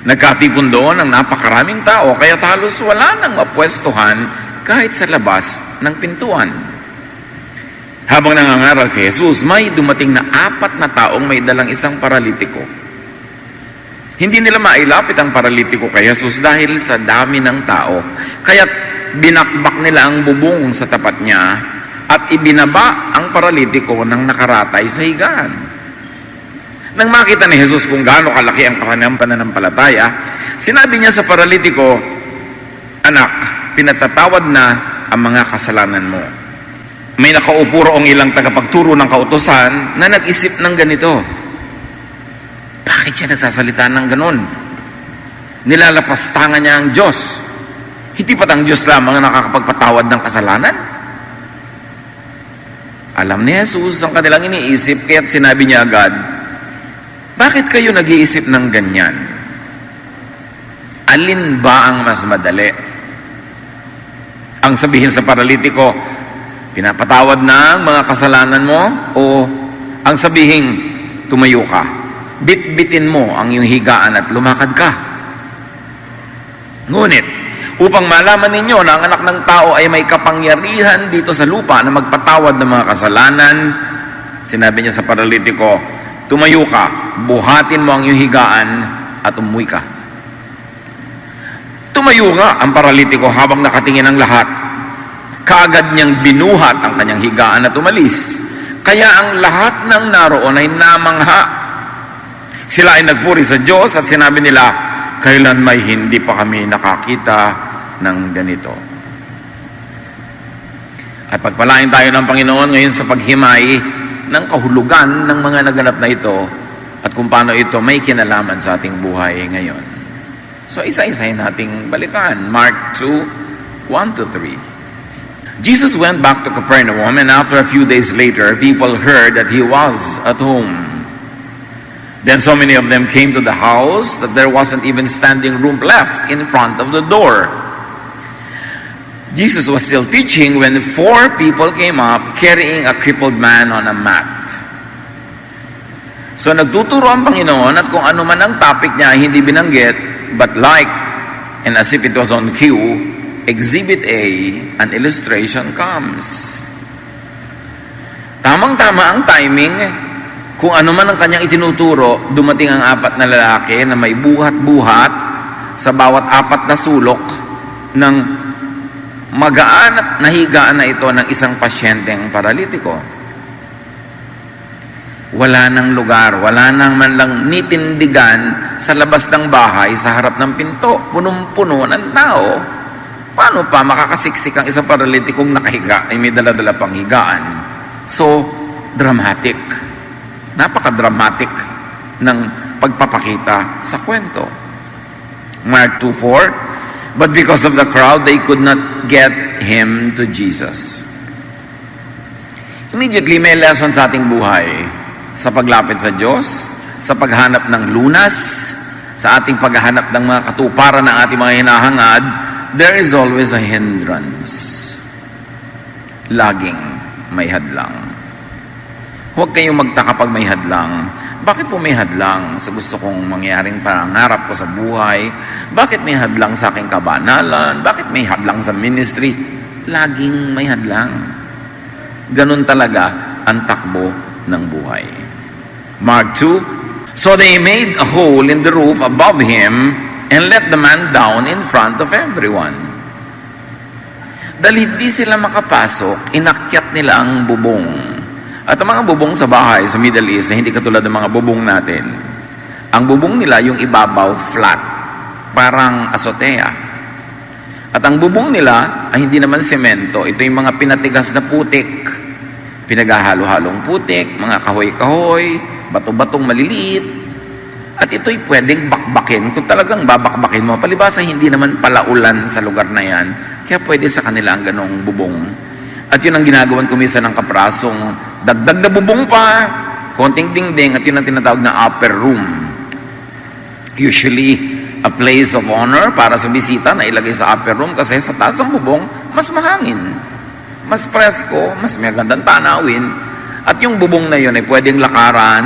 Nagkatipon doon ang napakaraming tao, kaya halos wala nang mapwestuhan kahit sa labas ng pintuan. Habang nangangaral si Jesus, may dumating na 4 na taong may dalang isang paralitiko. Hindi nila mailapit ang paralitiko kay Jesus dahil sa dami ng tao. Kaya binakbak nila ang bubong sa tapat niya at ibinaba ang paralitiko ng nakaratay sa higaan. Nang makita ni Jesus kung gaano kalaki ang kanyang pananampalataya, sinabi niya sa paralitiko, "Anak, pinatatawad na ang mga kasalanan mo." May nakaupo roong ilang tagapagturo ng kautusan na nag-isip ng ganito, bakit siya nagsasalita ng ganon? Nilalapastangan niya ang Diyos. Hindi ba't ang Diyos lamang ang nakakapagpatawad ng kasalanan? Alam ni Jesus ang kanilang iniisip, kaya't sinabi niya agad, bakit kayo nag-iisip ng ganyan? Alin ba ang mas madali? Ang sabihin sa paralitiko, pinapatawad na ang mga kasalanan mo, o ang sabihing, tumayo ka, bitbitin mo ang iyong higaan at lumakad ka? Ngunit, upang malaman ninyo na ang anak ng tao ay may kapangyarihan dito sa lupa na magpatawad ng mga kasalanan, sinabi niya sa paralitiko, tumayo ka, buhatin mo ang iyong higaan at umuwi ka. Tumayo nga ang paralitiko habang nakatingin ang lahat. Kaagad niyang binuhat ang kanyang higaan at umalis. Kaya ang lahat ng naroon ay namangha. Sila ay nagpuri sa Diyos at sinabi nila, kailan may hindi pa kami nakakita ng ganito. At pagpalain tayo ng Panginoon ngayon sa paghimay ng kahulugan ng mga naganap na ito at kung paano ito may kinalaman sa ating buhay ngayon. So isa-isahin nating balikan. Mark 2, 1-3. Jesus went back to Capernaum, and after a few days later, people heard that he was at home. Then so many of them came to the house that there wasn't even standing room left in front of the door. Jesus was still teaching when 4 people came up carrying a crippled man on a mat. So nagtuturo ang Panginoon at kung ano man ang topic niya hindi binanggit, but like, and as if it was on cue, Exhibit A, an illustration comes. Tamang-tama ang timing. Kung ano man ang kanyang itinuturo, dumating ang 4 na lalaki na may buhat-buhat sa bawat 4 na sulok ng magaan at nahigaan na ito ng isang pasyenteng paralitiko. Wala nang lugar, wala nang man lang nitindigan sa labas ng bahay, sa harap ng pinto, punong-puno ng tao. Paano pa makakasiksik ang isang paralitikong nakahiga ay may dala-dala pang higaan? So, dramatic. Napaka-dramatic ng pagpapakita sa kwento. Mark 2:4, but because of the crowd, they could not get him to Jesus. Immediately, may lesson sa ating buhay sa paglapit sa Diyos, sa paghanap ng lunas, sa ating paghahanap ng mga katuparan ng ating mga hinahangad. There is always a hindrance. Laging may hadlang. Huwag kayong magtaka pag may hadlang. Bakit po may hadlang sa gusto kong mangyaring pangarap ko sa buhay? Bakit may hadlang sa aking kabanalan? Bakit may hadlang sa ministry? Laging may hadlang. Ganun talaga ang takbo ng buhay. Mark 2, so they made a hole in the roof above him and let the man down in front of everyone. Dahil hindi sila makapasok, inakyat nila ang bubong. At ang mga bubong sa bahay sa Middle East, hindi katulad ng mga bubong natin. Ang bubong nila, yung ibabaw, flat. Parang azotea. At ang bubong nila ay hindi naman semento. Ito yung mga pinatigas na putik. Pinaghahalo-halong putik, mga kahoy-kahoy, bato-batong maliliit. At ito'y pwedeng bakbakin kung talagang babakbakin mo. Palibasa, hindi naman palaulan sa lugar na yan. Kaya pwede sa kanila ang ganong bubong. At yun ang ginagawan ko minsan ng kaprasong dagdag na bubong pa, konting dingding, at yun ang tinatawag na upper room. Usually, a place of honor para sa bisita na ilagay sa upper room kasi sa taas ng bubong, mas mahangin, mas presko, mas magandang tanawin. At yung bubong na yun ay pwedeng lakaran,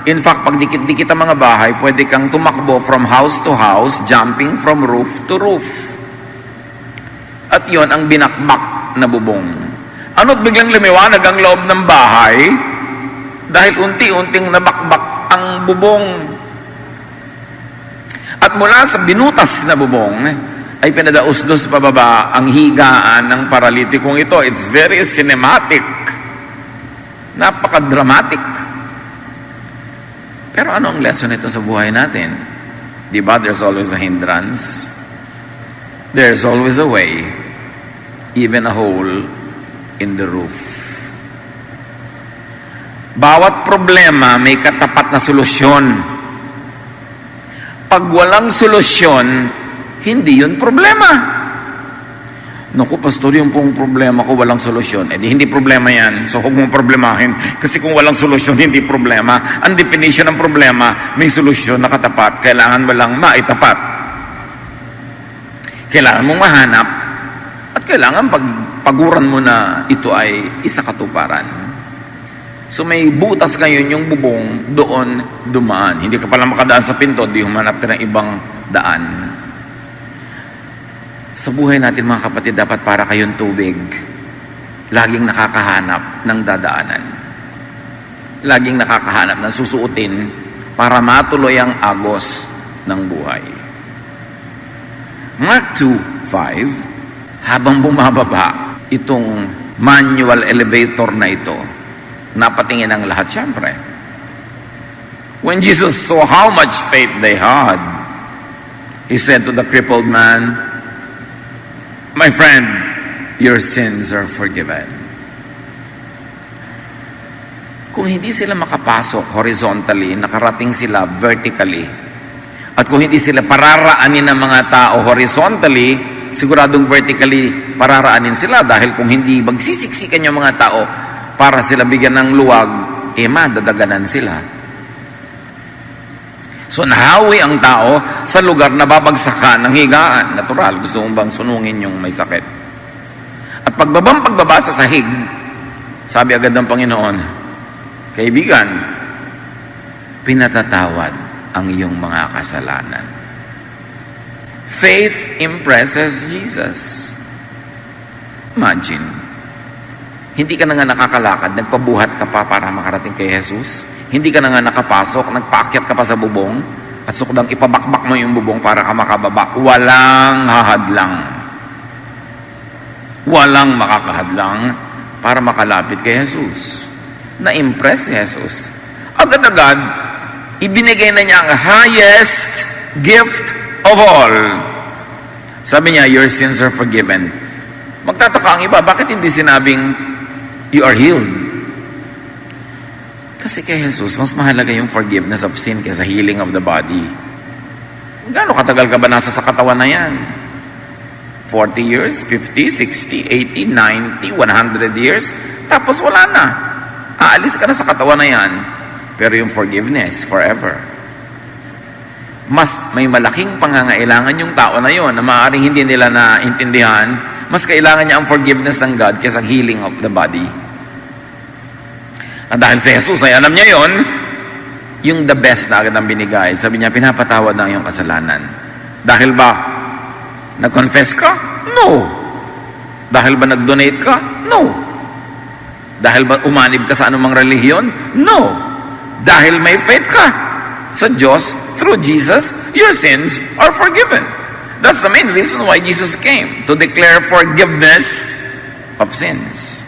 In fact, pag dikit-dikit ang mga bahay, pwede kang tumakbo from house to house, jumping from roof to roof. At yon ang binakbak na bubong. Ano't biglang lumiwanag ang loob ng bahay dahil unti-unting nabakbak ang bubong. At mula sa binutas na bubong, ay pinadausdos pababa ang higaan ng paralitikong ito. It's very cinematic. Napaka-dramatic. Pero ano ang lesson nito sa buhay natin? Di ba, there's always a hindrance. There's always a way, even a hole in the roof. Bawat problema may katapat na solusyon. Pag walang solusyon, hindi yun problema. Naku, pastor, yung pong problema ko walang solusyon. Hindi problema yan. So, huwag mong problemahin. Kasi kung walang solusyon, hindi problema. Ang definition ng problema, may solusyon na katapat. Kailangan mo lang maitapat. Kailangan mong mahanap. At kailangan paguran mo na ito ay isa katuparan. So, may butas ngayon yung bubong, doon dumaan. Hindi ka pala makadaan sa pinto, di humanap ka ng ibang daan. Sa buhay natin, mga kapatid, dapat para kayong tubig. Laging nakakahanap ng dadaanan. Laging nakakahanap ng susuotin para matuloy ang agos ng buhay. Mark 2:5, habang bumababa itong manual elevator na ito, napatingin ang lahat siyempre. When Jesus saw how much faith they had, He said to the crippled man, "My friend, your sins are forgiven." Kung hindi sila makapasok horizontally, nakarating sila vertically. At kung hindi sila pararaanin ng mga tao horizontally, siguradong vertically pararaanin sila dahil kung hindi magsisiksikan yung mga tao para sila bigyan ng luwag, madadaganan sila. So nahawi ang tao sa lugar na babagsakan ng higaan. Natural, gusto mong bang sunungin yung may sakit. At pagbaba sa sahig, sabi agad ng Panginoon, kaibigan, pinatatawad ang iyong mga kasalanan. Faith impresses Jesus. Imagine, hindi ka na nga nakakalakad, nagpabuhat ka pa para makarating kay Jesus. Hindi ka na nga nakapasok, nagpaakyat ka pa sa bubong, at sukdang ipabakbak mo yung bubong para ka makababa. Walang hahadlang. Walang makakahadlang para makalapit kay Jesus. Na-impress si Jesus. Agad-agad, ibinigay na niya ang highest gift of all. Sabi niya, your sins are forgiven. Magtataka ang iba, bakit hindi sinabing, you are healed? Kasi kay Jesus, mas mahalaga yung forgiveness of sin kaysa healing of the body. Gaano katagal ka ba nasa sa katawan na yan? 40 years, 50, 60, 80, 90, 100 years? Tapos wala na. Aalis ka na sa katawan na yan. Pero yung forgiveness, forever. Mas may malaking pangangailangan yung tao na yon na maaaring hindi nila naintindihan. Mas kailangan niya ang forgiveness ng God kaysa healing of the body. At dahil si Jesus ay alam niya yon, yung the best na agad ang binigay. Sabi niya, pinapatawad na ang iyong kasalanan. Dahil ba nag-confess ka? No. Dahil ba nag-donate ka? No. Dahil ba umanib ka sa anumang relihiyon? No. Dahil may faith ka sa Diyos, through Jesus, your sins are forgiven. That's the main reason why Jesus came, to declare forgiveness of sins.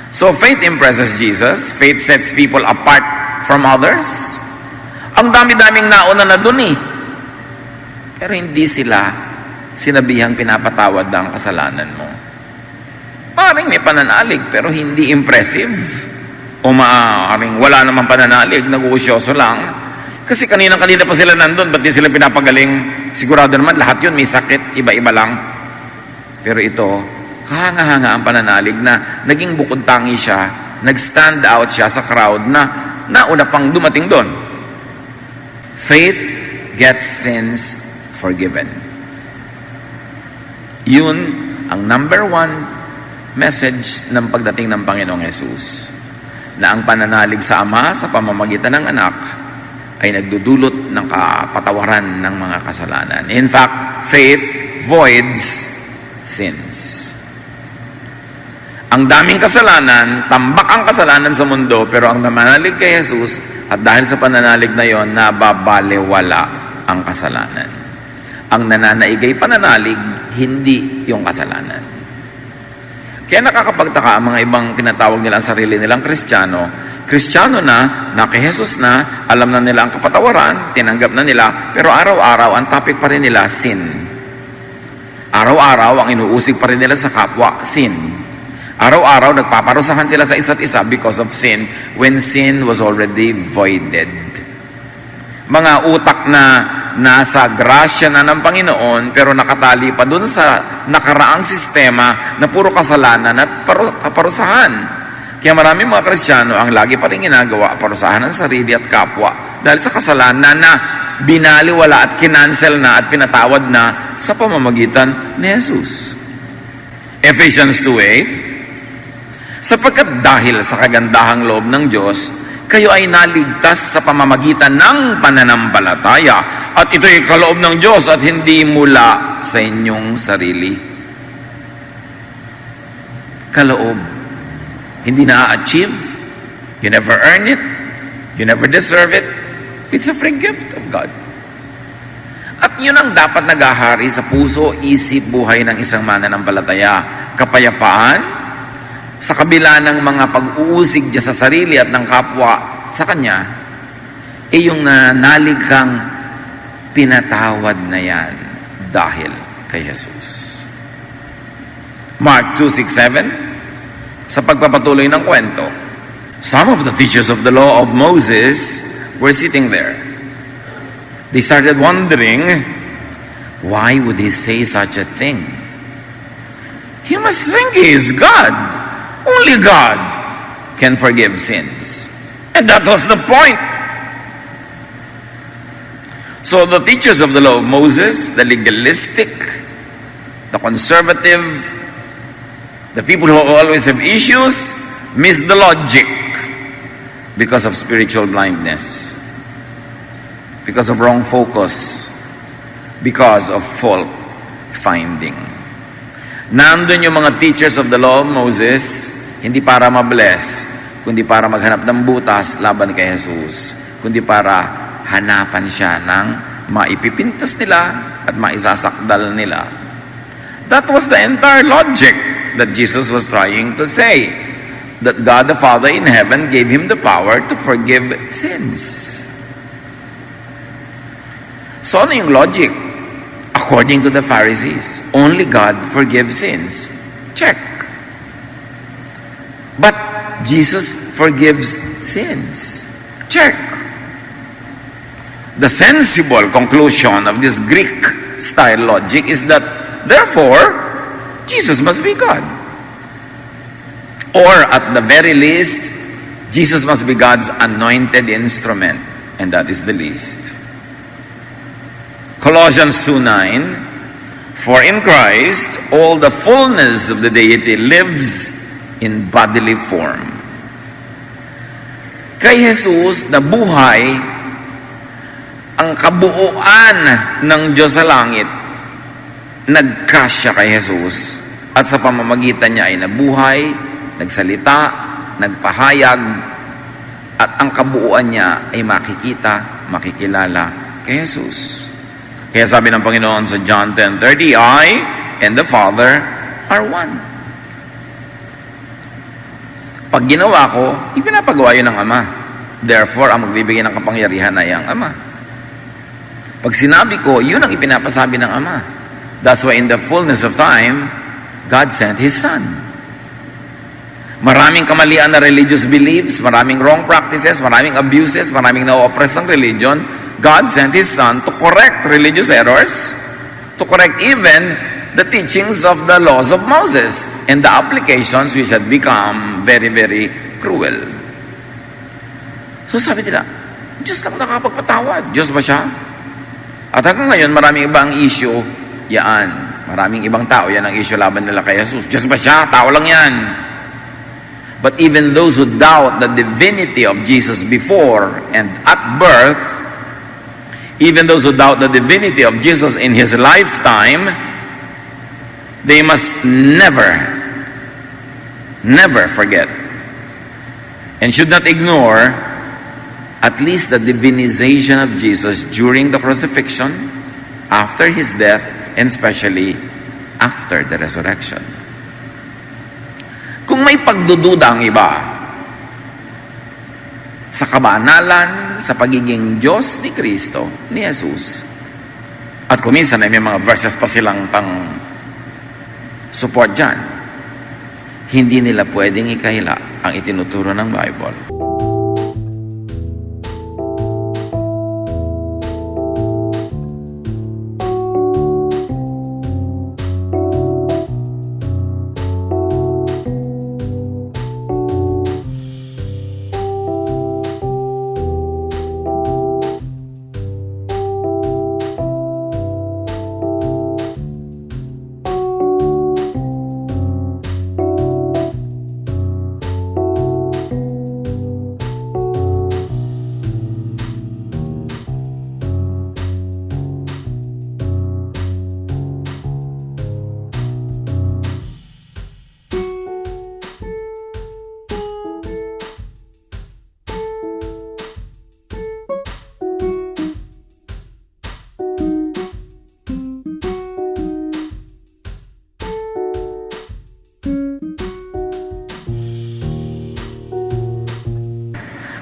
So faith impresses Jesus. Faith sets people apart from others. Ang dami-daming nauna na dun eh. Pero hindi sila sinabihang pinapatawad ang kasalanan mo. Maaaring may pananalig pero hindi impressive. O maaaring wala namang pananalig, nag-uusyoso lang. Kasi kanina pa sila nandun, ba't di sila pinapagaling? Sigurado naman lahat yun may sakit, iba-iba lang. Pero ito, kahanga-hanga ang pananalig na naging bukod tangi siya, nag-stand out siya sa crowd na nauna pang dumating doon. Faith gets sins forgiven. Yun ang number one message ng pagdating ng Panginoong Jesus. na ang pananalig sa Ama sa pamamagitan ng anak ay nagdudulot ng kapatawaran ng mga kasalanan. In fact, faith voids sins. Ang daming kasalanan, tambak ang kasalanan sa mundo, pero ang namanalig kay Jesus, at dahil sa pananalig na yon, nababalewala ang kasalanan. Ang nananaigay pananalig, hindi yung kasalanan. Kaya nakakapagtaka ang mga ibang tinatawag nila ang sarili nilang Kristiyano. Kristiyano na kay Jesus na, alam na nila ang kapatawaran, tinanggap na nila, pero araw-araw ang topic pa rin nila, sin. Araw-araw ang inuusig pa rin nila sa kapwa, sin. Araw-araw nagpaparusahan sila sa isa't isa because of sin when sin was already voided. Mga utak na nasa grasya na ng Panginoon pero nakatali pa dun sa nakaraang sistema na puro kasalanan at parusahan. Kaya maraming mga Kristiyano ang lagi pa rin ginagawa, parusahan ng sarili at kapwa dahil sa kasalanan na binaliwala at kinansel na at pinatawad na sa pamamagitan ni Jesus. Ephesians 2:8, sapagkat dahil sa kagandahang loob ng Diyos, kayo ay naligtas sa pamamagitan ng pananampalataya. At ito'y kaloob ng Diyos at hindi mula sa inyong sarili. Kaloob. Hindi na-achieve. You never earn it. You never deserve it. It's a free gift of God. At yun ang dapat nagahari sa puso, isip, buhay ng isang mananampalataya. Kapayapaan, sa kabila ng mga pag-uusig niya sa sarili at ng kapwa sa kanya, yung nanalig kang pinatawad na yan dahil kay Jesus. Mark 2:6-7, sa pagpapatuloy ng kwento, some of the teachers of the law of Moses were sitting there. They started wondering, why would he say such a thing? He must think he is God. Only God can forgive sins. And that was the point. So the teachers of the law of Moses, the legalistic, the conservative, the people who always have issues, miss the logic because of spiritual blindness, because of wrong focus, because of fault finding. Nandun yung mga teachers of the law of Moses, hindi para mabless, kundi para maghanap ng butas laban kay Jesus, kundi para hanapan siya ng maipipintas nila at maisasakdal nila. That was the entire logic that Jesus was trying to say, that God the Father in heaven gave him the power to forgive sins. So ano yung logic? According to the Pharisees, only God forgives sins. Check. But Jesus forgives sins. Check. The sensible conclusion of this Greek-style logic is that, therefore, Jesus must be God. Or, at the very least, Jesus must be God's anointed instrument, and that is the least. Colossians 2:9, for in Christ all the fullness of the deity lives in bodily form. Kay Jesus na buhay ang kabuuan ng Diyos sa langit, nagkasya kay Jesus at sa pamamagitan niya ay nabuhay, nagsalita, nagpahayag, at ang kabuuan niya ay makikita, makikilala kay Jesus. Kaya sabi ng Panginoon sa John 10:30, I and the Father are one. Pag ginawa ko, ipinapagawa yun ng Ama. Therefore, ang magbibigay ng kapangyarihan ay ang Ama. Pag sinabi ko, yun ang ipinapasabi ng Ama. That's why in the fullness of time, God sent His Son. Maraming kamalian na religious beliefs, maraming wrong practices, maraming abuses, maraming na-oppress ng religion. God sent His Son to correct religious errors, to correct even the teachings of the laws of Moses and the applications which had become very, very cruel. So sabi nila, Diyos lang nakapagpatawad. Diyos ba siya? At hanggang ngayon, maraming ibang issue, yan. Maraming ibang tao, yan ang issue laban nila kay Jesus. Diyos ba siya? Tao lang yan. But even those who doubt the divinity of Jesus before and at birth, even those who doubt the divinity of Jesus in his lifetime, they must never forget and should not ignore at least the divinization of Jesus during the crucifixion, after his death, and especially after the resurrection. Kung may pagdududa ang iba sa kabanalan, sa pagiging Diyos ni Kristo, ni Jesus, at kung minsan ay may mga verses pa silang pang support dyan, hindi nila pwedeng ikaila ang itinuturo ng Bible.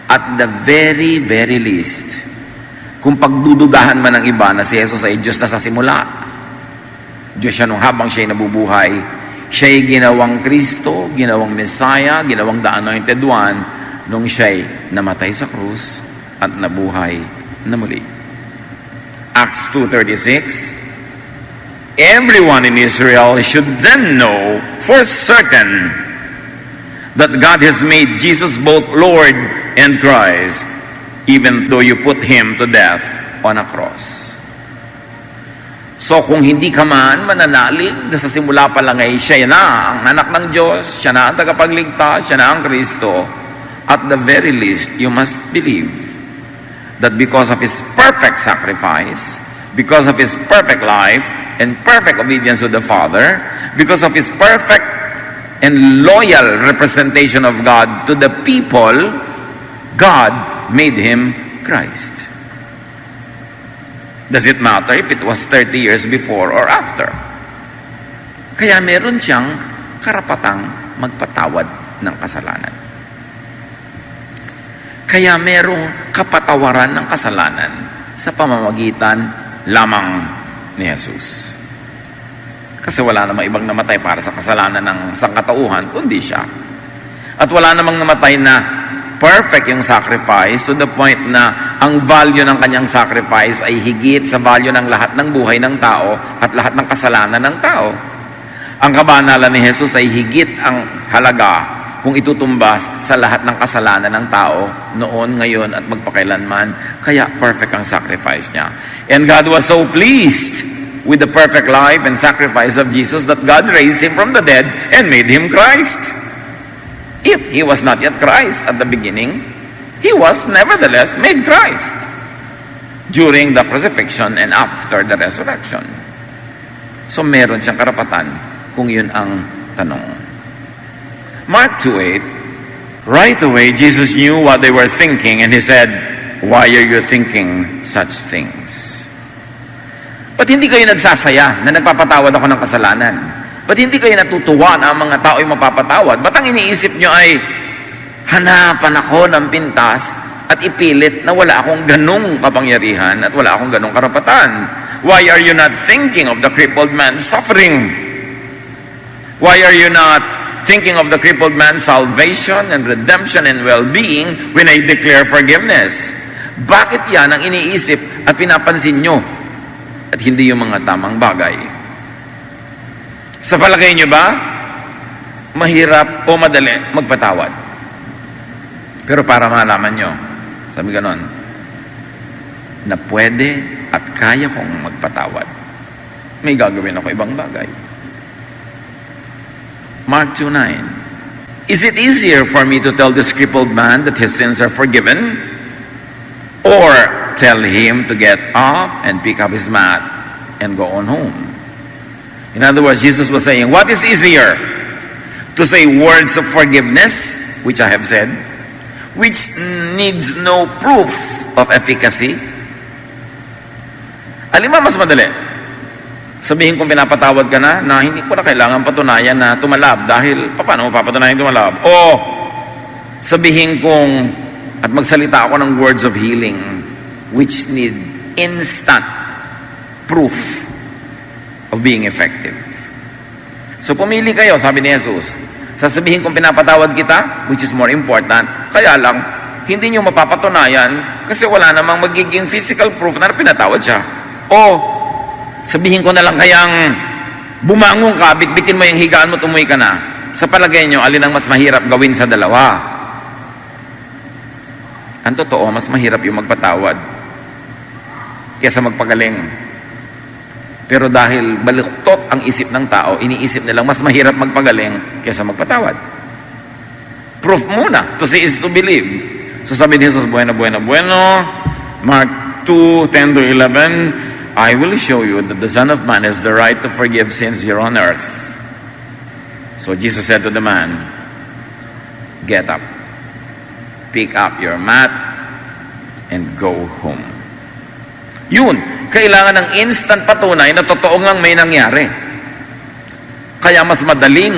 At the very, very least, kung pagdududahan man ng iba na si Jesus ay Diyos na sa simula, Diyos siya nung habang siya'y nabubuhay, siya'y ginawang Kristo, ginawang Messiah, ginawang the Anointed One, nung siya'y namatay sa krus at nabuhay na muli. Acts 2:36, everyone in Israel should then know for certain that God has made Jesus both Lord and Christ, even though you put him to death on a cross. So kung hindi ka man mananalig na sa simula pa lang ay siya na ang anak ng Diyos, siya na ang tagapagligtas, siya na ang Kristo, at the very least, you must believe that because of his perfect sacrifice, because of his perfect life and perfect obedience to the Father, because of his perfect and loyal representation of God to the people, God made him Christ. Does it matter if it was 30 years before or after? Kaya meron siyang karapatang magpatawad ng kasalanan. Kaya merong kapatawaran ng kasalanan sa pamamagitan lamang ni Jesus. Kasi wala namang ibang namatay para sa kasalanan ng sangkatauhan, kundi siya. At wala namang namatay na perfect yung sacrifice to the point na ang value ng kanyang sacrifice ay higit sa value ng lahat ng buhay ng tao at lahat ng kasalanan ng tao. Ang kabanalan ni Jesus ay higit ang halaga kung itutumbas sa lahat ng kasalanan ng tao noon, ngayon at magpakailanman. Kaya perfect ang sacrifice niya. And God was so pleased with the perfect life and sacrifice of Jesus that God raised him from the dead and made him Christ. If he was not yet Christ at the beginning, he was nevertheless made Christ during the crucifixion and after the resurrection. So meron siyang karapatan kung yun ang tanong. Mark 2:8, right away Jesus knew what they were thinking and he said, "Why are you thinking such things?" Ba't hindi kayo nagsasaya na nagpapatawad ako ng kasalanan? Ba't hindi kayo natutuwa na ang mga tao ay mapapatawad? Ba't ang iniisip nyo ay hanapan ako ng pintas at ipilit na wala akong ganong kapangyarihan at wala akong ganong karapatan? Why are you not thinking of the crippled man suffering? Why are you not thinking of the crippled man's salvation and redemption and well-being when I declare forgiveness? Bakit yan ang iniisip at pinapansin nyo at hindi yung mga tamang bagay? Sa palagay nyo ba, mahirap o madali magpatawad? Pero para malaman nyo, sabi ganon, na pwede at kaya kong magpatawad, may gagawin ako ibang bagay. Mark 2:9, Is it easier for me to tell this crippled man that his sins are forgiven, or tell him to get up and pick up his mat and go on home? In other words, Jesus was saying, what is easier? To say words of forgiveness, which I have said, which needs no proof of efficacy? Alin ba mas madali? Sabihin kong pinapatawad ka na hindi ko na kailangan patunayan na tumalab dahil paano mo papatunayan tumalab? O sabihin kong at magsalita ako ng words of healing which need instant proof of being effective. So pumili kayo, sabi ni Jesus. Sasabihin kong pinapatawad kita, which is more important, kaya lang, hindi nyo mapapatunayan kasi wala namang magiging physical proof na pinatawad siya. O sabihin ko na lang kayang bumangon ka, bitbitin mo yung higaan mo, tumuwi ka na. Sa palagay nyo, alin ang mas mahirap gawin sa dalawa? Ang totoo, mas mahirap yung magpatawad kaysa magpagaling. Pero dahil baluktot ang isip ng tao, iniisip nilang mas mahirap magpagaling kaysa magpatawad. Proof muna. To see is to believe. So sabi ni Jesus, bueno, Mark 2:10-11, I will show you that the Son of Man has the right to forgive sins here on earth. So Jesus said to the man, get up, pick up your mat, and go home. Yun, kailangan ng instant patunay na totoo ngang may nangyari. Kaya mas madaling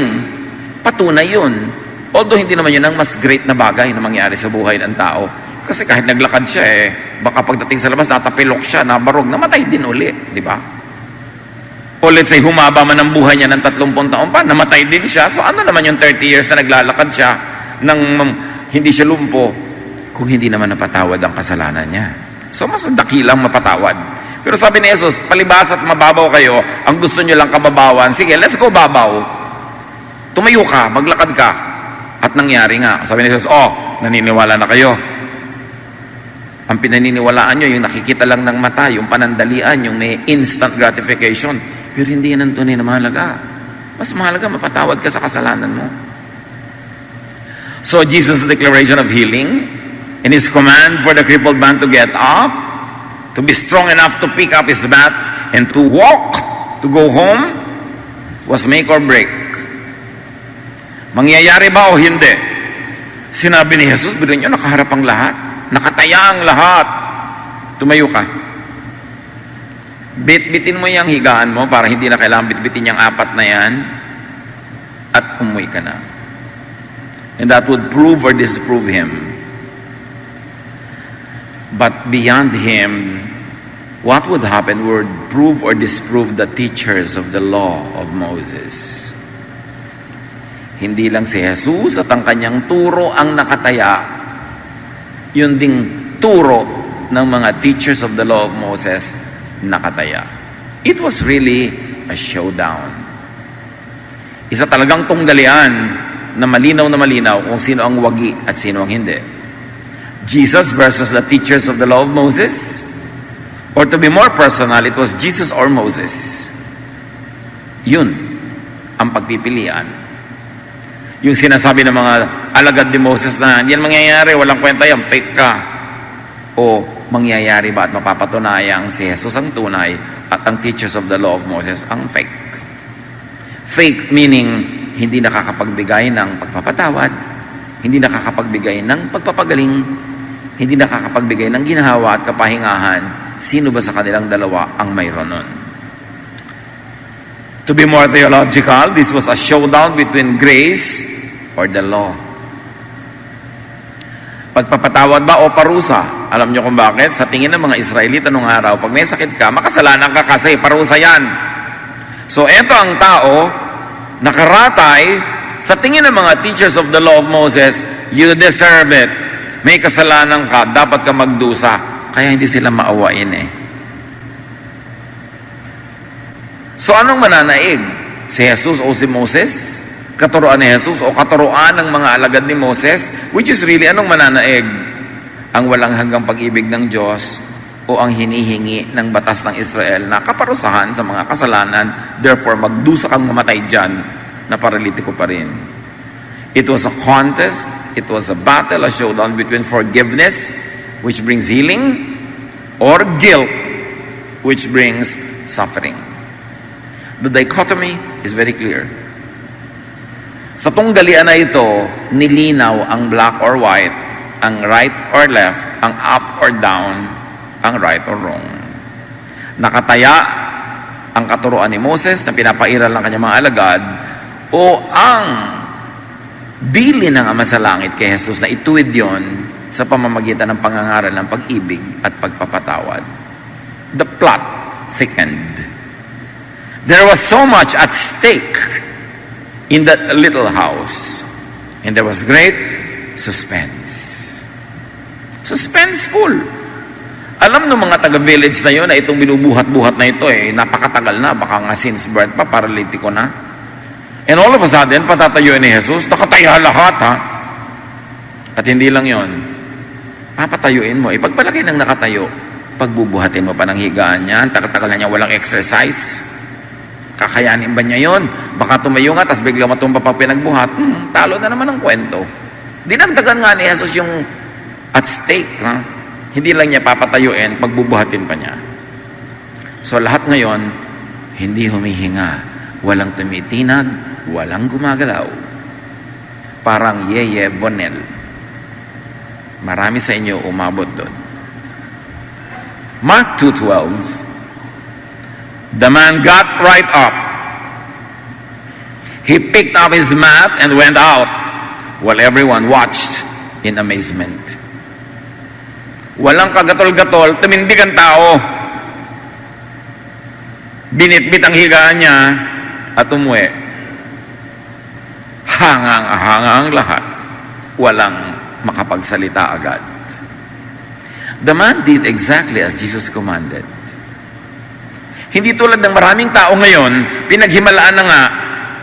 patunay yun. Although hindi naman yun ang mas great na bagay na mangyari sa buhay ng tao. Kasi kahit naglakad siya baka pagdating sa labas, natapilok siya, nabarog, namatay din uli, di ba? O let's say, humaba man ang buhay niya ng 30 taon pa, namatay din siya. So ano naman yung 30 years na naglalakad siya nang hindi siya lumpo kung hindi naman napatawad ang kasalanan niya? So mas dakilang mapatawad. Pero sabi ni Jesus, palibas at mababaw kayo, ang gusto nyo lang kababawan, sige, let's go babaw. Tumayo ka, maglakad ka. At nangyari nga. Sabi ni Jesus, naniniwala na kayo. Ang pinaniniwalaan nyo, yung nakikita lang ng mata, yung panandalian, yung may instant gratification. Pero hindi yan ang tunay na mahalaga. Mas mahalaga, mapatawad ka sa kasalanan mo. So, Jesus' declaration of healing, and His command for the crippled man to get up, to be strong enough to pick up his mat, and to walk, to go home, was make or break. Mangyayari ba o hindi? Sinabi ni Jesus, bilhin nyo, nakaharap ang lahat. Nakataya ang lahat. Tumayo ka. Bitbitin mo yung higaan mo para hindi na kailangan bitbitin yung 4 na yan at umuwi ka na. And that would prove or disprove him. But beyond him, what would happen would prove or disprove the teachers of the law of Moses. Hindi lang si Jesus at ang kanyang turo ang nakataya, yun ding turo ng mga teachers of the law of Moses nakataya. It was really a showdown. Isa talagang tunggalian na malinaw kung sino ang wagi at sino ang hindi. Jesus versus the teachers of the law of Moses, or to be more personal, it was Jesus or Moses. Yun ang pagpipilian. Yung sinasabi ng mga alagad ni Moses na yan mangyayari, walang kwenta yan, fake ka. O mangyayari ba at mapapatunayang si Jesus ang tunay at ang teachers of the law of Moses ang fake. Fake meaning hindi nakakapagbigay ng pagpapatawad, hindi nakakapagbigay ng pagpapagaling, hindi nakakapagbigay ng ginhawa at kapahingahan. Sino ba sa kanilang dalawa ang mayroon nun? To be more theological, this was a showdown between grace or the law. Pagpapatawad ba o parusa? Alam niyo kung bakit? Sa tingin ng mga Israelita nung araw, pag may sakit ka, makasalanan ka kasi, parusa yan. So eto ang tao, nakaratay, sa tingin ng mga teachers of the law of Moses, you deserve it. May kasalanan ka, dapat ka magdusa. Kaya hindi sila maawain So anong mananaig? Si Jesus o si Moses? Katuroan ni Jesus o katuroan ng mga alagad ni Moses? Which is really, anong mananaig? Ang walang hanggang pag-ibig ng Diyos o ang hinihingi ng batas ng Israel na kaparusahan sa mga kasalanan, therefore magdusa kang mamatay dyan na paralitiko pa rin. It was a contest, it was a battle, a showdown between forgiveness, which brings healing, or guilt, which brings suffering. The dichotomy is very clear. Sa tunggalian na ito, nilinaw ang black or white, ang right or left, ang up or down, ang right or wrong. Nakataya ang katuruan ni Moses na pinapairal ng kanyang mga alagad o ang bili ng Ama sa Langit kay Jesus na ituwid yon sa pamamagitan ng pangangaral ng pag-ibig at pagpapatawad. The plot thickened. There was so much at stake in that little house, and there was great suspense. Suspenseful. Alam ng mga taga-village na yun na itong binubuhat-buhat na ito napakatagal na, baka nga since birth pa, paralitiko na. And all of a sudden, patatayuin ni Jesus, nakataya lahat ha. At hindi lang yon, papatayuin mo, pagpalaki ng nakatayo, pagbubuhatin mo pa ng higaan niya, tagal-tagal na niya walang exercise, kakayanin ba niya yon? Baka tumayo nga, tas bigla matumba pa pinagbuhat, talo na naman ang kwento. Dinagdagan nga ni Jesus yung at stake, ha? Hindi lang niya papatayuin, pagbubuhatin pa niya. So lahat ngayon, hindi humihinga, walang tumitinag, walang gumagalaw. Parang Yeye Bonel. Marami sa inyo umabot doon. Mark 2:12. The man got right up. He picked up his mat and went out while everyone watched in amazement. Walang kagatol-gatol, tumindig ang tao. Binitbit ang higaan niya at umuwi. Hangang-hangang lahat. Walang makapagsalita agad. The man did exactly as Jesus commanded. Hindi tulad ng maraming tao ngayon, pinaghimalaan na nga,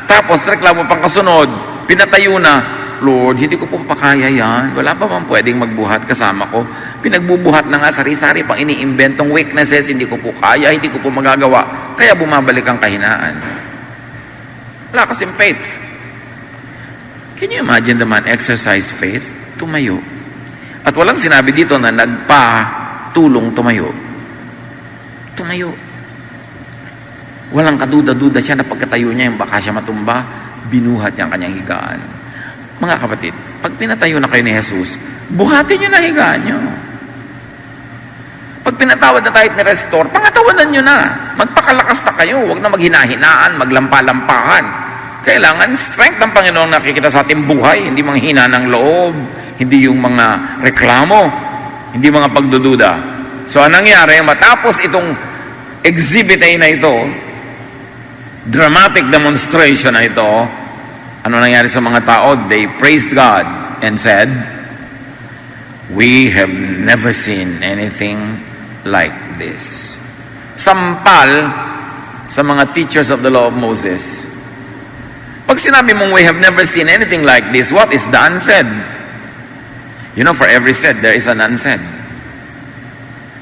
tapos reklamo pang kasunod, pinatayo na, Lord, hindi ko po pakaya yan. Wala pa bang pwedeng magbuhat kasama ko? Pinagbubuhat na nga, sari-sari pang iniimbentong weaknesses, hindi ko po kaya, hindi ko po magagawa. Kaya bumabalik ang kahinaan. Wala kasing faith. Can you imagine the man exercise faith? Tumayo. At walang sinabi dito na nagpa-tulong tumayo. Tumayo. Walang kaduda-duda siya na pagkatayo niya, yung baka siya matumba, binuhat niya ang kanyang higaan. Mga kapatid, pag pinatayo na kayo ni Jesus, buhatin niyo na higaan niyo. Pag pinatawad na tayo at ni-restore, pangatawanan niyo na. Magpakalakas na kayo. Huwag na maghinahinaan, maglampa-lampahan. Kailangan strength ng Panginoon nakikita sa ating buhay, hindi mga hina ng loob, hindi yung mga reklamo, hindi mga pagdududa. So, anong nangyari? Matapos itong exhibit na ito, dramatic demonstration na ito, ano nangyari sa mga tao? They praised God and said, "We have never seen anything like this." Sampal sa mga teachers of the law of Moses. Pag sinabi mong we have never seen anything like this, what is the unsaid? You know, for every said, there is an unsaid.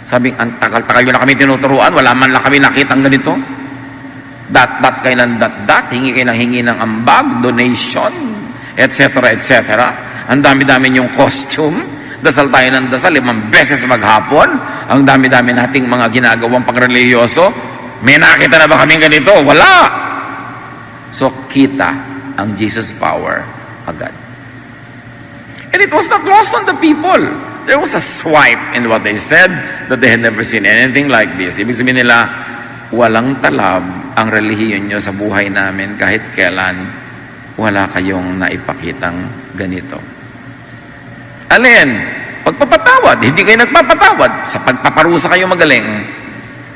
Sabing, ang tagal-tagal yun na kami tinuturuan, wala man lang kami nakitang ganito. Dat kayo ng dat, hingi kayo ng hingi ng ambag, donation, etc., etc. Ang dami-dami yung costume, dasal tayo ng dasal, 5 beses maghapon, ang dami-dami nating mga ginagawang pangreliyoso. May nakita na ba kaming ganito? Wala! So, kita ang Jesus power agad. And it was not lost on the people. There was a swipe in what they said that they had never seen anything like this. Ibig sabihin nila, walang talab ang relihiyon nyo sa buhay namin kahit kailan wala kayong naipakitang ganito. Alin? Pagpapatawad. Hindi kayo nagpapatawad. Sa pagpaparusa kayo magaling.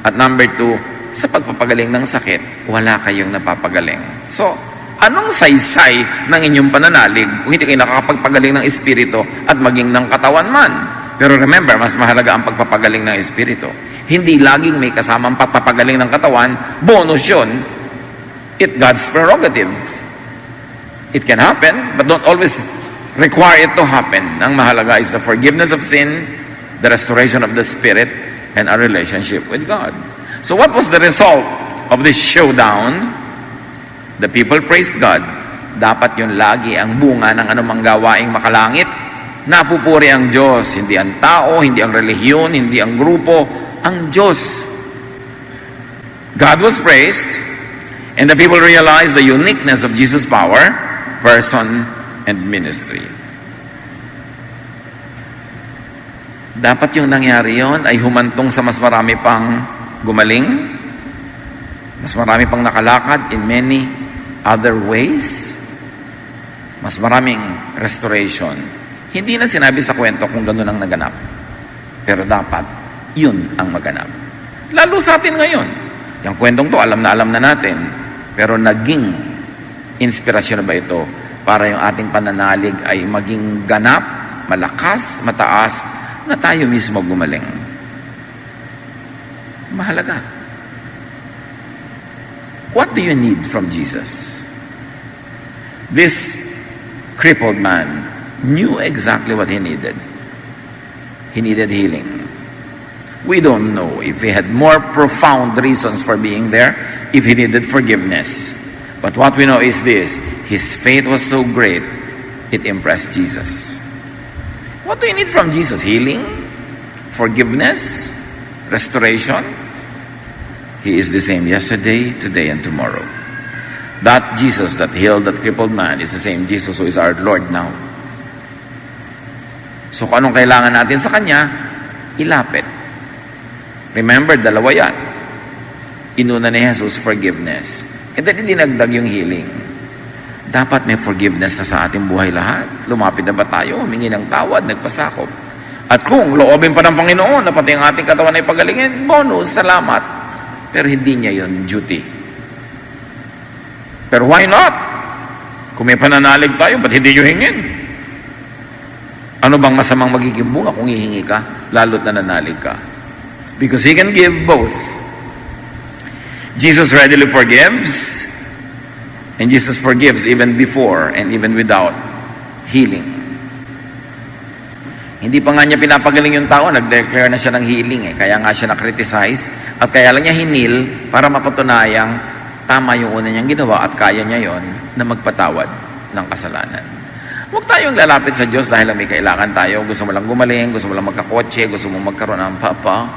At number 2, sa pagpapagaling ng sakit, wala kayong napapagaling. So, anong saysay ng inyong pananalig kung hindi kayo nakakapagpagaling ng espiritu at maging ng katawan man? Pero remember, mas mahalaga ang pagpapagaling ng espiritu. Hindi laging may kasamang pagpapagaling ng katawan, bonus yun. It's God's prerogative. It can happen, but don't always require it to happen. Ang mahalaga is the forgiveness of sin, the restoration of the spirit, and a relationship with God. So what was the result of this showdown? The people praised God. Dapat yun lagi ang bunga ng anumang gawaing makalangit. Napupuri ang Diyos, hindi ang tao, hindi ang relihiyon, hindi ang grupo, ang Diyos. God was praised, and the people realized the uniqueness of Jesus' power, person, and ministry. Dapat yung nangyari yon ay humantong sa mas marami pang gumaling, mas marami pang nakalakad in many other ways, mas maraming restoration. Hindi na sinabi sa kwento kung gano'n ang naganap. Pero dapat, yun ang maganap. Lalo sa atin ngayon. Yung kwentong to, alam na natin. Pero naging inspirasyon na ba ito para yung ating pananalig ay maging ganap, malakas, mataas, na tayo mismo gumaling. Mahalaga. What do you need from Jesus? This crippled man knew exactly what he needed. He needed healing. We don't know if he had more profound reasons for being there, if he needed forgiveness. But what we know is this: his faith was so great, it impressed Jesus. What do you need from Jesus? Healing? Forgiveness? Restoration? He is the same yesterday, today, and tomorrow. That Jesus that healed that crippled man is the same Jesus who is our Lord now. So kung anong kailangan natin sa Kanya, ilapit. Remember, dalawa yan. Inuna ni Jesus, forgiveness. And then dinagdag yung healing. Dapat may forgiveness na sa ating buhay lahat. Lumapit na ba tayo? Humingi ng tawad, nagpasakop. At kung loobin pa ng Panginoon na pati ang ating katawan ay pagalingin, bonus, salamat. Pero hindi niya yon duty. Pero why not? Kung may pananalig tayo, ba't hindi nyo hingin? Ano bang masamang magiging bunga kung hihingi ka, lalo't nananalig ka? Because He can give both. Jesus readily forgives, and Jesus forgives even before and even without healing. Hindi pa nga niya pinapagaling yung tao, nag-declare na siya ng healing Kaya nga siya na-criticize, at kaya lang niya hinil para mapatunayang tama yung una niyang ginawa at kaya niya yon na magpatawad ng kasalanan. Huwag tayong lalapit sa Diyos dahil lang may kailangan tayo. Gusto mo lang gumaling, gusto mo lang magkakotse, gusto mo magkaroon ng papa,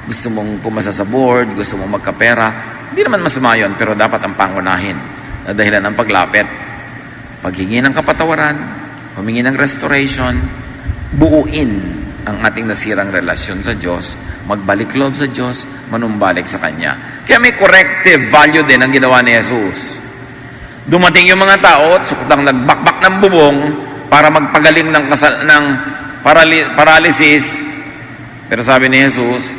gusto mong pumasa sa board, gusto mong magkapera. Hindi naman masama yun, pero dapat ang pangunahin na dahilan ng paglapit. Paghingi ng kapatawaran, humingi ng restoration, buuin ang ating nasirang relasyon sa Diyos, magbalik loob sa Diyos, manumbalik sa Kanya. Kaya may corrective value din ang ginawa ni Jesus. Dumating yung mga tao at sukdang nagbakbak ng bubong para magpagaling ng paralysis. Pero sabi ni Jesus,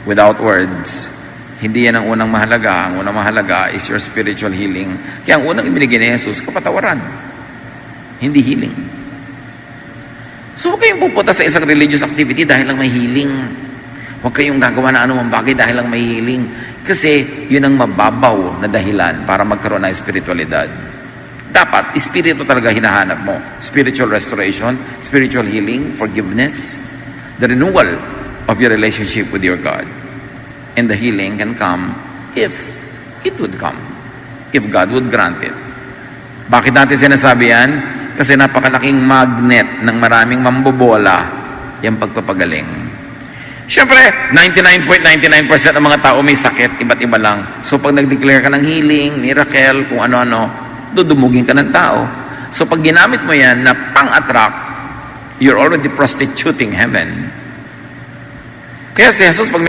without words, hindi yan ang unang mahalaga. Ang unang mahalaga is your spiritual healing. Kaya ang unang ibinigay ni Jesus, kapatawaran. Hindi healing. So huwag kayong pupunta sa isang religious activity dahil lang may healing. Huwag kayong gagawa na anumang bagay dahil lang may healing. Kasi yun ang mababaw na dahilan para magkaroon ng espiritualidad. Dapat, espiritu talaga hinahanap mo. Spiritual restoration, spiritual healing, forgiveness, the renewal of your relationship with your God. And the healing can come if it would come. If God would grant it. Bakit natin sinasabi yan? Kasi napakalaking magnet ng maraming mambobola yung pagpapagaling. Siyempre, 99.99% ng mga tao may sakit, iba't iba lang. So pag nag-declare ka ng healing, miracle, kung ano-ano, dudumugin ka ng tao. So pag ginamit mo yan na pang-attract, you're already prostituting heaven. Kaya si Jesus, pag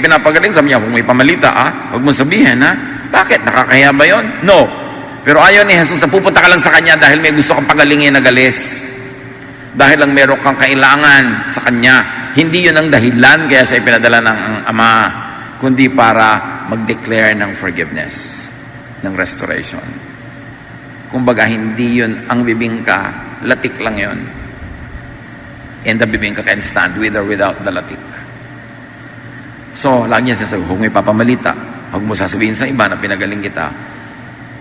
pinapagaling, sabi niya, kung may pamalita, huwag mong sabihin, Bakit? Nakakaya ba yun? No. Pero ayaw ni Jesus na pupunta ka lang sa Kanya dahil may gusto kang pagalingin na galis. Dahil lang meron kang kailangan sa Kanya. Hindi yun ang dahilan kaya siya pinadala ng Ama, kundi para mag-declare ng forgiveness, ng restoration. Kumbaga, hindi yun ang bibingka, latik lang yun. And the bibingka can stand with or without the latik. So, lagi niya sasabi, kung may papamalita, huwag mo sasabihin sa iba na pinagaling kita.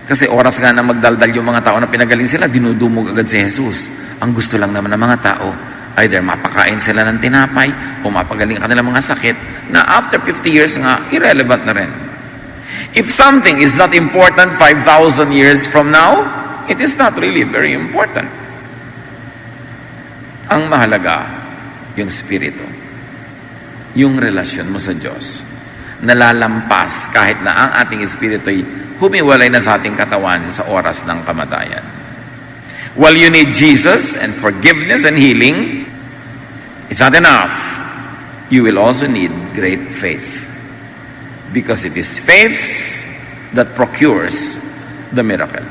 Kasi oras nga na magdaldal yung mga tao na pinagaling sila, dinudumog agad si Jesus. Ang gusto lang naman ng mga tao, either mapakain sila ng tinapay o mapagaling ang kanilang mga sakit na after 50 years nga, irrelevant na rin. If something is not important 5,000 years from now, it is not really very important. Ang mahalaga, yung spirito. Yung relasyon mo sa Diyos. Nalalampas kahit na ang ating espiritu ay humiwalay na sa ating katawan sa oras ng kamatayan. While you need Jesus and forgiveness and healing, it's not enough. You will also need great faith. Because it is faith that procures the miracle.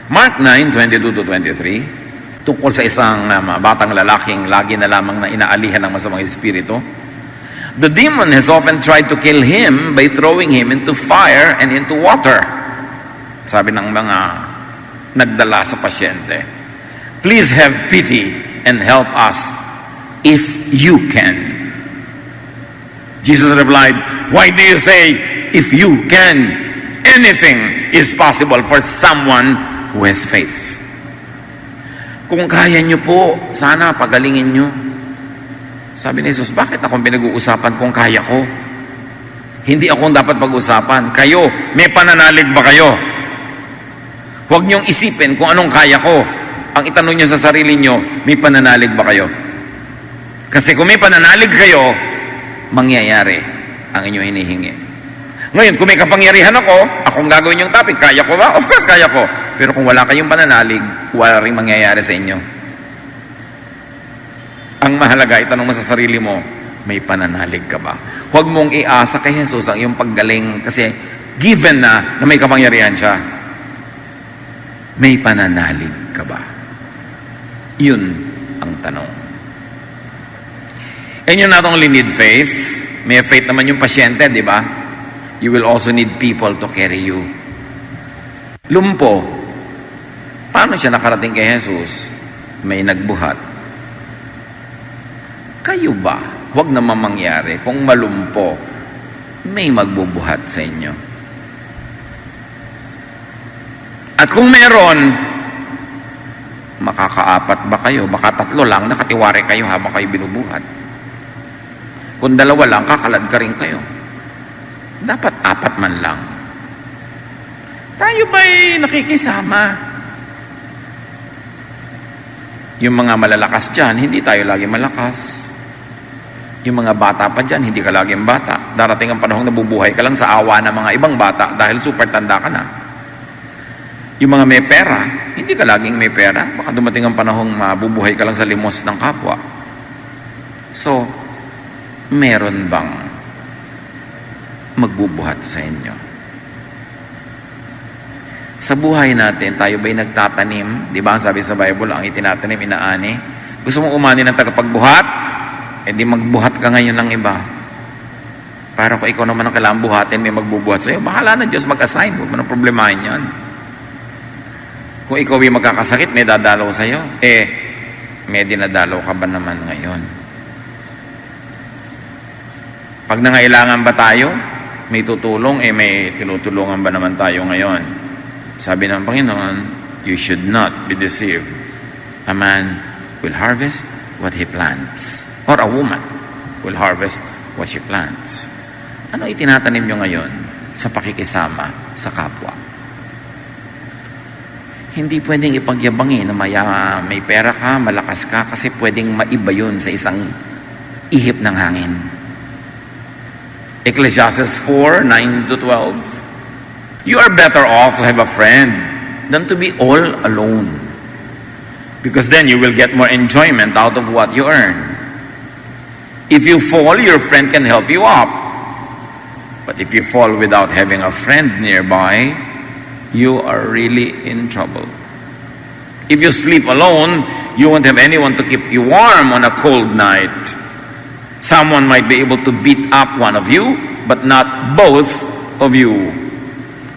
Mark 9:22-23, tungkol sa isang batang lalaking lagi na lamang na inaalihan ng masamang espiritu. The demon has often tried to kill him by throwing him into fire and into water. Sabi ng mga nagdala sa pasyente, please have pity and help us if you can. Jesus replied, why do you say, if you can? Anything is possible for someone who has faith. Kung kaya nyo po, sana pagalingin nyo. Sabi ni Jesus, bakit akong pinag-uusapan kung kaya ko? Hindi akong dapat pag-usapan. Kayo, may pananalig ba kayo? Huwag nyong isipin kung anong kaya ko. Ang itanong nyo sa sarili nyo, may pananalig ba kayo? Kasi kung may pananalig kayo, mangyayari ang inyong hinihingi. Ngayon, kung may kapangyarihan ako, akong gagawin yung topic, kaya ko ba? Of course, kaya ko. Pero kung wala kayong pananalig, wala rin mangyayari sa inyo. Ang mahalaga, itanong mo sa sarili mo, may pananalig ka ba? Huwag mong iasa kay Jesus ang iyong paggaling kasi given na may kapangyarihan siya. May pananalig ka ba? Yun ang tanong. And you not only need faith, may faith naman yung pasyente, di ba? You will also need people to carry you. Lumpo, paano siya nakarating kay Jesus? May nagbuhat. Kayo ba? Huwag naman mangyari kung malumpo, may magbubuhat sa inyo. At kung meron, makakaapat ba kayo? Baka 3 lang, nakatiwari kayo habang kayo binubuhat. Kung 2 lang, kakalad ka rin kayo. Dapat 4 man lang. Tayo ba'y nakikisama? Yung mga malalakas dyan, hindi tayo lagi malakas. Yung mga bata pa dyan, hindi ka laging bata. Darating ang panahong nabubuhay ka lang sa awa ng mga ibang bata dahil super tanda ka na. Yung mga may pera, hindi ka laging may pera. Baka dumating ang panahong mabubuhay ka lang sa limos ng kapwa. So, meron bang magbubuhat sa inyo? Sa buhay natin, tayo ba'y nagtatanim? Di ba ang sabi sa Bible, ang itinatanim, inaani? Gusto mong umani ng tagapagbuhat? Eh di magbuhat ka ngayon ng iba. Para kung ikaw naman ang kailangan buhatin, may magbubuhat sa'yo. Bahala na Diyos mag-assign. Huwag mo nang problemahin yan. Kung ikaw ay magkakasakit, may dadalaw sa'yo. May dinadalaw ka ba naman ngayon? Pag nangailangan ba tayo, may tutulong, may tinutulungan ba naman tayo ngayon? Sabi ng Panginoon, you should not be deceived. A man will harvest what he plants. Or a woman will harvest what she plants. Ano itinatanim nyo ngayon sa pakikisama sa kapwa? Hindi pwedeng ipagyabangin na may pera ka, malakas ka, kasi pwedeng maiba yun sa isang ihip ng hangin. Ecclesiastes 4:9-12. You are better off to have a friend than to be all alone. Because then you will get more enjoyment out of what you earn. If you fall, your friend can help you up. But if you fall without having a friend nearby, you are really in trouble. If you sleep alone, you won't have anyone to keep you warm on a cold night. Someone might be able to beat up one of you, but not both of you.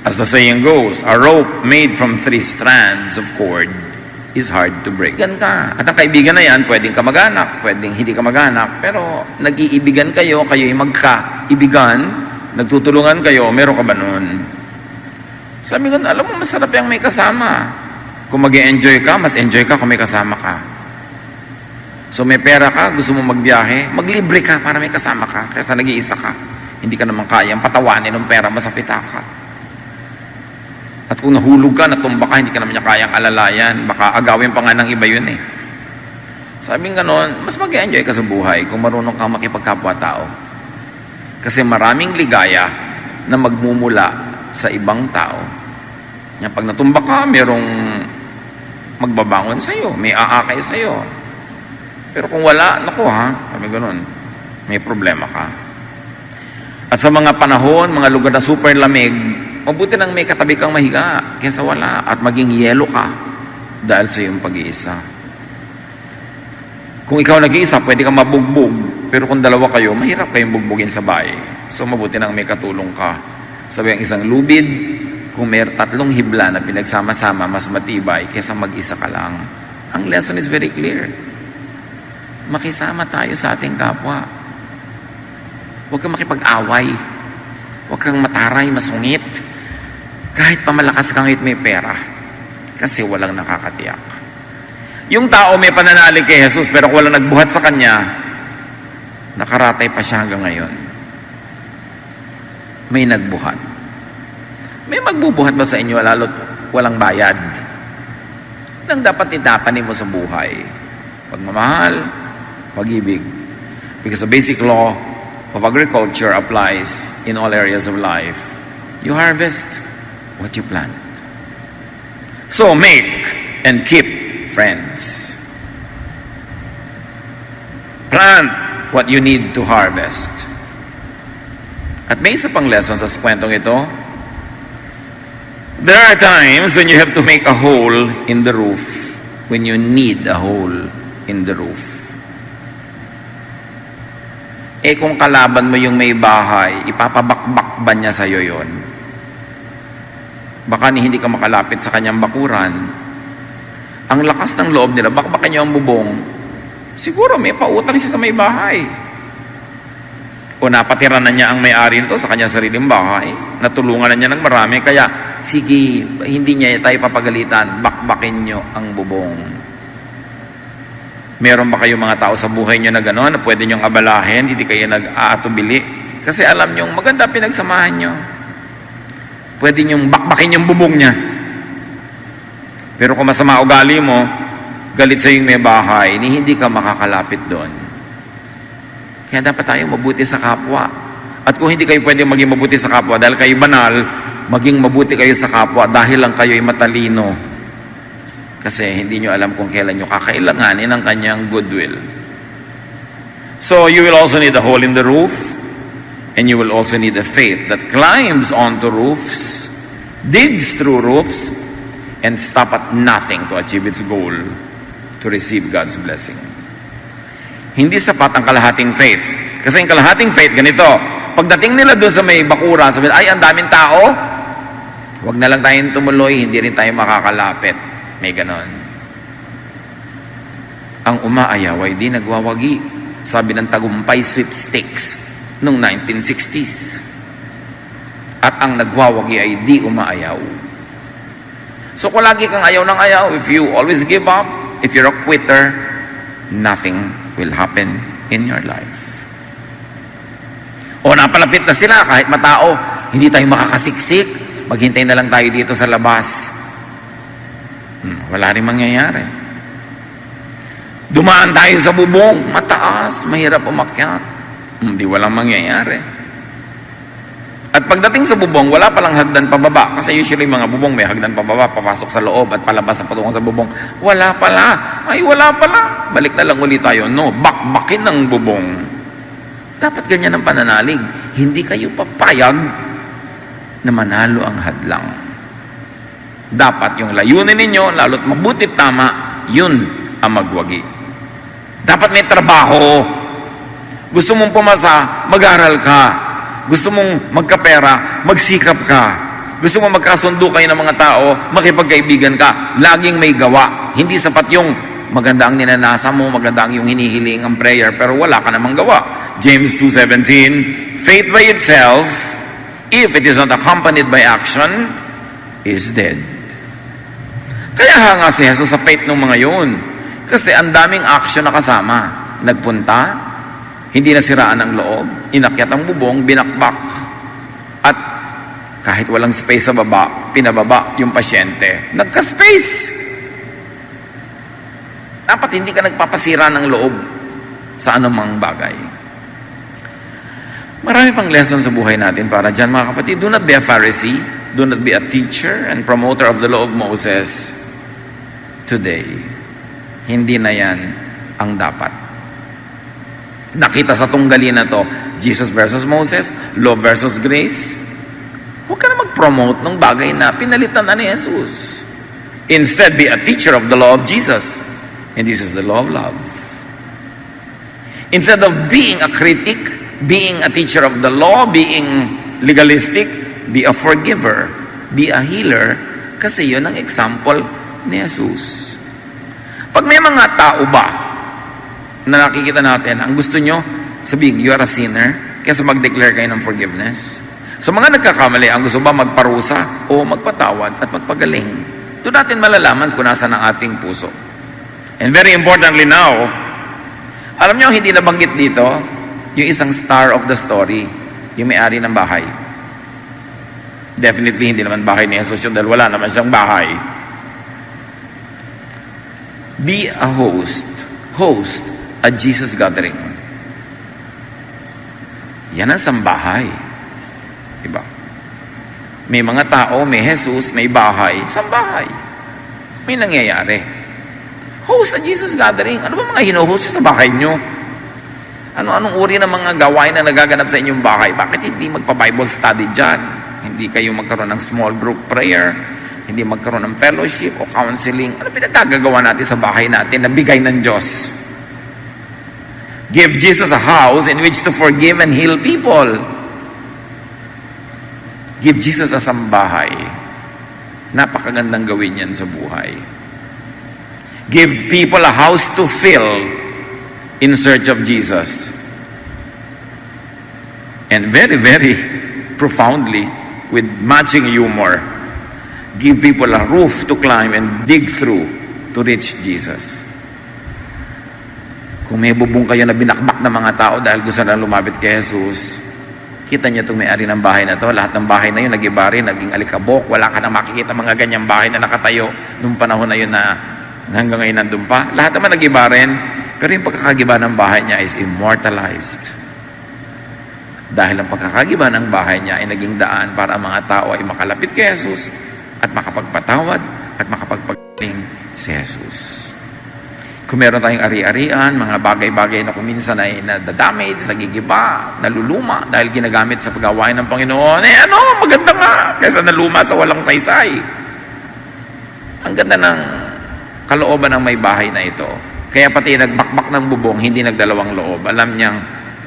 As the saying goes, a rope made from 3 strands of cord is hard to break. Kaibigan ka. At ang kaibigan na yan, pwedeng kamag-anak, pwedeng hindi kamag-anak, pero nag-iibigan kayo, kayo'y magkaibigan, nagtutulungan kayo, meron ka ba nun? Sabi ko, alam mo, masarap yung may kasama. Kung mag-enjoy ka, mas enjoy ka kung may kasama ka. So may pera ka, gusto mo magbiyahe, maglibre ka para may kasama ka, kaysa nag-iisa ka. Hindi ka naman kayang patawanin ng pera mo sa pitaka. At kung nahulog ka, natumba ka, hindi ka naman niya kayang alalayan. Baka agawin pa nga ng iba yun eh. Sabing ganon, mas mag-enjoy ka sa buhay kung marunong kang makipagkapwa-tao. Kasi maraming ligaya na magmumula sa ibang tao. Yan, pag natumba ka, merong magbabangon sa'yo, may aakay sa'yo. Pero kung wala, naku ha, sabi ganon, may problema ka. At sa mga panahon, mga lugar na super lamig, mabuti nang may katabi kang mahiga kaysa wala at maging yelo ka dahil sa iyong pag-iisa. Kung ikaw nag-iisa, pwede kang mabugbog. Pero kung dalawa kayo, mahirap kayong bugbugin sabay. So mabuti nang may katulong ka. Sabi ang isang lubid, kung may 3 hibla na pinagsama-sama, mas matibay kaysa mag-isa ka lang. Ang lesson is very clear. Makisama tayo sa ating kapwa. Huwag kang makipag-away. Huwag kang mataray, masungit. Kahit pa malakas kang may pera. Kasi walang nakakatiyak. Yung tao may pananalig kay Jesus pero kung walang nagbuhat sa kanya, nakaratay pa siya hanggang ngayon. May nagbuhat. May magbubuhat ba sa inyo lalo't walang bayad? Nang dapat itapanin mo sa buhay. Pagmamahal, pag-ibig. Because the basic law of agriculture applies in all areas of life. You harvest what you plant. So make and keep friends. Plant what you need to harvest. At may isa pang lesson sa kwentong ito. There are times when you have to make a hole in the roof, when you need a hole in the roof. Eh kung kalaban mo yung may bahay, ipapabakbak ba niya sa'yo yun? Baka hindi ka makalapit sa kanyang bakuran. Ang lakas ng loob nila, bakbakan niya ang bubong. Siguro may pautang siya sa may bahay. O napatira na niya ang may-ari nito sa kanyang sariling bahay. Natulungan na niya ng marami. Kaya, sige, hindi niya tayo papagalitan. Bakbakin niyo ang bubong. Meron ba kayong mga tao sa buhay niyo na gano'n na pwede niyong abalahin, hindi kayo nag-aatubili? Kasi alam niyong maganda pinagsamahan niyo. Pwede niyong bakbakin yung bubong niya. Pero kung masama ugali mo, galit sa yung may bahay, hindi ka makakalapit doon. Kaya dapat tayo mabuti sa kapwa. At kung hindi kayo pwede maging mabuti sa kapwa dahil kayo banal, maging mabuti kayo sa kapwa dahil lang kayo ay matalino. Kasi hindi nyo alam kung kailan nyo kakailanganin ang kanyang goodwill. So you will also need a hole in the roof, and you will also need a faith that climbs onto roofs, digs through roofs, and stop at nothing to achieve its goal, to receive God's blessing. Hindi sapat ang kalahating faith. Kasi ang kalahating faith, ganito, pagdating nila doon sa may bakuran, sabi, ay, ang daming tao, huwag na lang tayong tumuloy, hindi rin tayo makakalapit. May ganon. Ang umaayaw ay di nagwawagi. Sabi ng tagumpay sweepstakes noong 1960s. At ang nagwawagi ay di umaayaw. So kung lagi kang ayaw ng ayaw, if you always give up, if you're a quitter, nothing will happen in your life. O napalapit na sila, kahit matao, hindi tayo makakasiksik, maghintay na lang tayo dito sa labas. Wala rin mangyayari. Dumaan tayo sa bubong, mataas, mahirap umakyat. Hindi walang mangyayari. At pagdating sa bubong, wala palang hagdan pababa. Kasi usually mga bubong may hagdan pababa, papasok sa loob at palabas ang patungo sa bubong. Wala pala. Ay, wala pala. Balik na lang ulit tayo. No, bakbakin ng bubong. Dapat ganyan ang pananalig. Hindi kayo papayag na manalo ang hadlang. Dapat yung layunin ninyo, lalo't mabutit tama, yun ang magwagi. Dapat may trabaho. Gusto mong pumasa, mag-aral ka. Gusto mong magkapera, magsikap ka. Gusto mong magkasundo kayo ng mga tao, makipagkaibigan ka. Laging may gawa. Hindi sapat yung maganda ang ninanasa mo, maganda ang yung hinihiling ang prayer, pero wala ka namang gawa. James 2:17, faith by itself, if it is not accompanied by action, is dead. Kaya hanga si Jesus sa faith ng mga yun. Kasi ang daming action na kasama. Nagpunta, hindi nasiraan ang loob, inakyat ang bubong, binakbak, at kahit walang space sa baba, pinababa yung pasyente. Nagka-space. Dapat hindi ka nagpapasira ng loob sa anumang bagay. Marami pang lesson sa buhay natin para dyan, mga kapatid. Do not be a Pharisee. Do not be a teacher and promoter of the law of Moses today. Hindi na yan ang dapat. Nakita sa tunggali na to, Jesus versus Moses, law versus grace. Huwag ka na mag-promote ng bagay na pinalitan na ni Jesus. Instead, be a teacher of the law of Jesus. And this is the law of love. Instead of being a critic, being a teacher of the law, being legalistic, be a forgiver, be a healer, kasi yun ang example ni Jesus. Pag may mga tao ba na nakikita natin, ang gusto nyo, sabihin, you are a sinner, kaysa mag-declare kayo ng forgiveness. Sa mga nagkakamali, ang gusto ba magparusa o magpatawad at magpagaling? Doon natin malalaman kung nasa ng ating puso. And very importantly now, alam nyo, hindi nabanggit dito, yung isang star of the story, yung may-ari ng bahay. Definitely, hindi naman bahay ni Jesus yun dahil wala naman siyang bahay. Be a host. Host a Jesus gathering. Yan ang sambahay. Diba? May mga tao, may Jesus, may bahay, sambahay. May nangyayari. Host a Jesus gathering. Ano ba mga hino-host sa bahay nyo? Ano-anong uri ng mga gawain na nagaganap sa inyong bahay? Bakit hindi magpa-Bible study dyan? Hindi kayo magkaroon ng small group prayer? Hindi magkaroon ng fellowship o counseling? Ano pinagkagagawa natin sa bahay natin na bigay ng Diyos? Give Jesus a house in which to forgive and heal people. Give Jesus a sambahay. Napakagandang gawin yan sa buhay. Give people a house to fill in search of Jesus. And very, very profoundly, with matching humor, give people a roof to climb and dig through to reach Jesus. Kung may bubong kayo na binakbak ng mga tao dahil gusto na lumapit kay Jesus, kita niyo itong may-ari ng bahay na to, lahat ng bahay na yun nag-iba rin, naging alikabok, wala ka na makikita mga ganyang bahay na nakatayo nung panahon na yun na hanggang ngayon nandun pa. Lahat naman nag-iba rin, pero yung pagkakagiba ng bahay niya is immortalized. Dahil ang pagkakagiba ng bahay niya ay naging daan para ang mga tao ay makalapit kay Jesus at makapagpatawad at makapagpagaling si Jesus. Kung meron tayong ari-arian, mga bagay-bagay na kuminsan ay nadadamay, nagigiba, naluluma dahil ginagamit sa paggawain ng Panginoon, maganda nga, kaysa naluma sa walang saysay. Ang ganda ng kalooban ng may bahay na ito. Kaya pati nagbakbak ng bubong, hindi nagdalawang loob. Alam niyang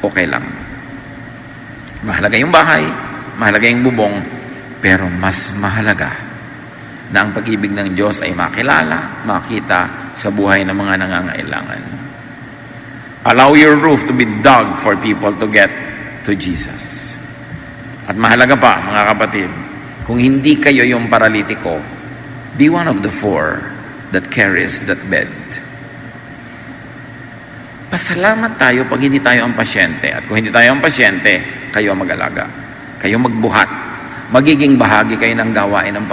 okay lang. Mahalaga yung bahay, mahalaga yung bubong, pero mas mahalaga na ang pag-ibig ng Diyos ay makilala, makita sa buhay ng mga nangangailangan. Allow your roof to be dug for people to get to Jesus. At mahalaga pa, mga kapatid, kung hindi kayo yung paralitiko, be one of the 4 that carries that bed. Pasalamat tayo pag hindi tayo ang pasyente. At kung hindi tayo ang pasyente, kayo ang mag-alaga. Kayo magbuhat. Magiging bahagi kayo ng gawain ng Panginoon.